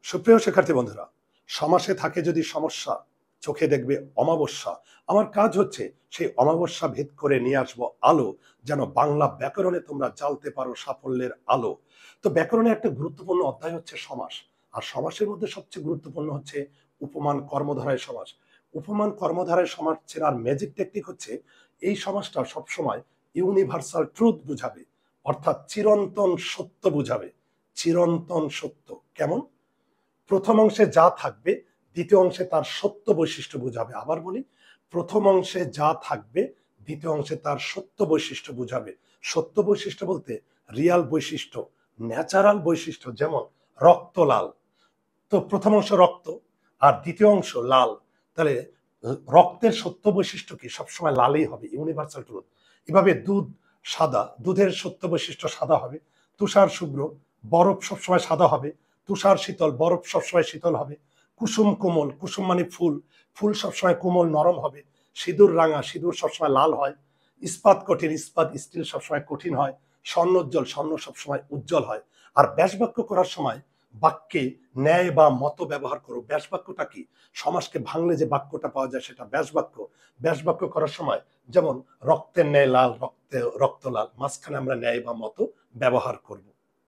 সুপ্রিয় শিক্ষার্থী বন্ধুরা, সমাসে থাকে যদি সমস্যা, চোখে দেখবে অমাবস্যা। আমার কাজ হচ্ছে সেই অমাবস্যা ভেদ করে নিয়ে আসবো আলো, যেন বাংলা ব্যাকরণে তোমরা জ্বালতে পারো সাফল্যের আলো। তো ব্যাকরণে একটা গুরুত্বপূর্ণ অধ্যায় হচ্ছে সমাস। আর সমাসের মধ্যে সবচেয়ে গুরুত্বপূর্ণ হচ্ছে উপমান কর্মধারায় সমাস। উপমান কর্মধারায় সমাস চেনার ম্যাজিক টেকনিক হচ্ছে এই সমাসটা সবসময় ইউনিভার্সাল ট্রুথ বুঝাবে, অর্থাৎ চিরন্তন সত্য বুঝাবে। চিরন্তন সত্য কেমন? প্রথম অংশে যা থাকবে দ্বিতীয় অংশে তার সত্য বৈশিষ্ট্য বোঝাবে। আবার বলি, প্রথম অংশে যা থাকবে দ্বিতীয় অংশে তার সত্য বৈশিষ্ট্য বোঝাবে। সত্য বৈশিষ্ট্য বলতে রিয়াল বৈশিষ্ট্য, ন্যাচারাল বৈশিষ্ট্য, যেমন রক্ত লাল। তো প্রথম অংশ রক্ত আর দ্বিতীয় অংশ লাল, তাহলে রক্তের সত্য বৈশিষ্ট্য কি? সবসময় লালই হবে, ইউনিভার্সাল ট্রুথ। এভাবে দুধ সাদা, দুধের সত্য বৈশিষ্ট্য সাদা হবে। তুষার শুভ্র, বরফ সবসময় সাদা হবে। তুষার শীতল, বরফ সবসময় শীতল হবে। কুসুম কোমল, কুসুম মানে ফুল, ফুল সবসময় কোমল নরম হবে। সিঁদুর রাঙা, সিঁদুর সবসময় লাল হয়। ইস্পাত কঠিন, ইস্পাত স্টিল সবসময় কঠিন হয়। স্বর্ণোজ্জ্বল, স্বর্ণ সবসময় উজ্জ্বল হয়। আর ব্যাসবাক্য করার সময় বাক্যে ন্যায় বা মত ব্যবহার করো। ব্যাসবাক্যটা কি? সমাসকে ভাঙলে যে বাক্যটা পাওয়া যায় সেটা ব্যাসবাক্য। ব্যাসবাক্য করার সময় যেমন রক্তের ন্যায় লাল, রক্ত লাল, মাঝখানে আমরা ন্যায় বা মত ব্যবহার করব।